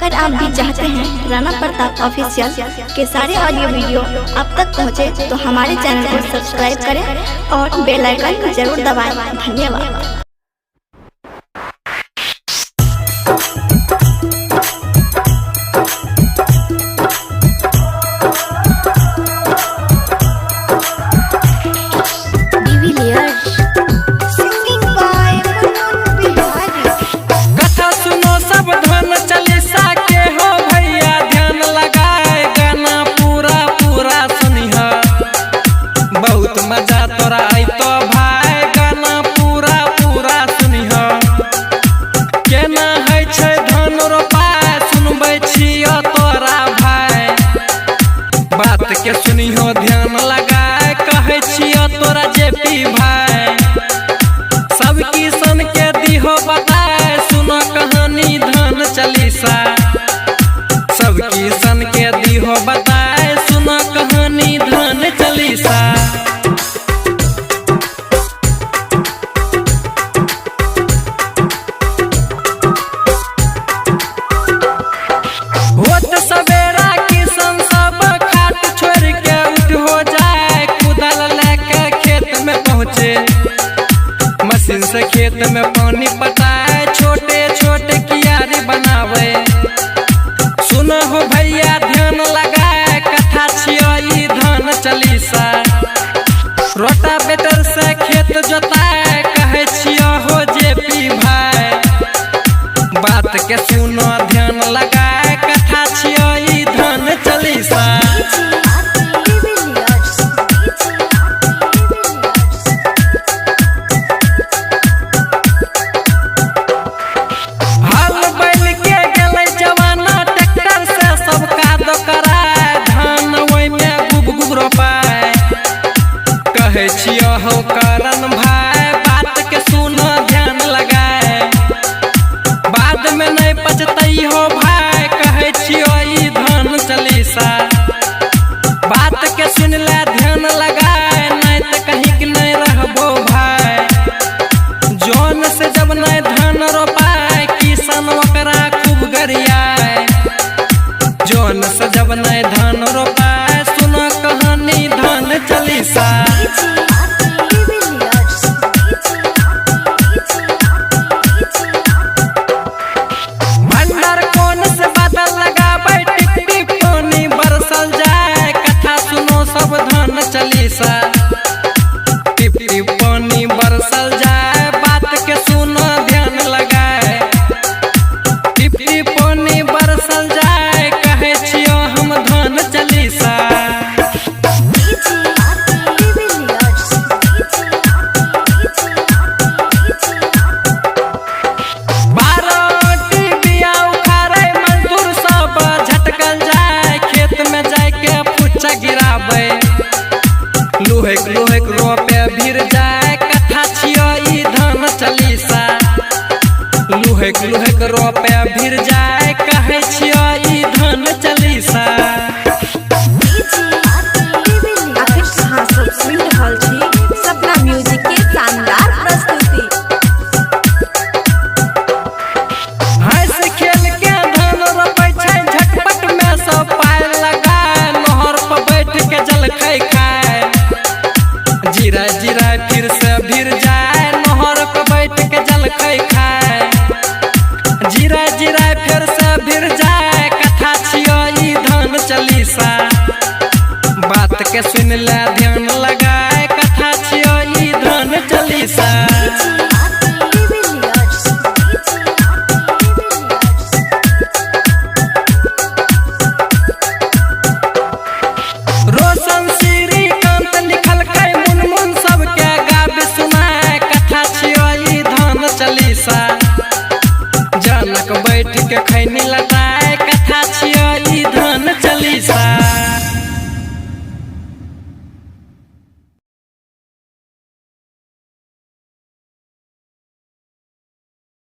अगर आप भी चाहते हैं राणा प्रताप ऑफिशियल के सारे ऑडियो वीडियो आप तक पहुंचे, तो हमारे चैनल को सब्सक्राइब करें और बेल आइकन जरूर दबाएं। धन्यवाद। मजा तोरा आई तो भाई गाना पूरा पूरा सुनिह। केना है छै धान रोपाय सुनबै छियो तोरा भाई, बात के सुनिहो ध्यान लगाए कहै छियो तोरा जेपी भाई। सब किसान के दिहो बताए सुनो कहानी धान चालीसा, सब किसान के दिहो बताए सुनो कहानी धान चालीसा। सवेरा किसान सब खाट छोड़ के उठ हो जाए, कुदाल लेके खेत में पहुँचे, मशीन से खेत में पानी पटाए, छोटे छोटे कियारी बनावे। सुनो हो भैया ध्यान लगाए कथा छियो ई धान चालीसा। रोटावेटर से खेत जोताए कहै छियो हो जेपी भाई, बात के सुनो ध्यान लगाए कथा छियो ई धान चालीसा। हल बैल के गेलै जवाना, ट्रैक्टर से सब काज कराए, धान ओइ में गुब गुब रोपाए। कहै छियो हो करण भाई बात के सुनो ध्यान लगाए, बाद में नहीं पछतई हो भाई कहै छियो ई धान चालीसा। बात के सुन ले ध्यान लगाए नहीं तो कहीं के नहीं रहबो भाई। जोन से जब नहीं धान रोपाए किसान ओकरा खूब गरियाए, जोन से जब नहीं धान रोपाए सुनो कहानी धान चालीसा। भंडार कौन से बादल लगाबै टिप टिप पानी बरसल जाए, कथा सुनो सब धान चालीसा। टिप टिप पानी बरसल जाए बात के सुनो ध्यान लगाए, टिप टिप पानी बरसल जाए कहै छियो हम धान चालीसा। गिराबै लोहेक लोहेक रोपे भीर जाए कथा छियो ई धान चालीसा। लोहेक लोहेक रोपे भीर जाए कहै छियो ई धान चालीसा। सपना म्यूजिक के शानदार प्रस्तुति। हंस खेल के धान रोपै छै झटपट में सब पाय लगाए, नहर पर बैठ के जल खाय खाय। जीरा जीरा फिर से भीर जाए, नहर पे बैठ के जल खाय खाय। जीरा जीरा फिर से भीर जाए कथा छियो ई धान चालीसा। बात के सुन ले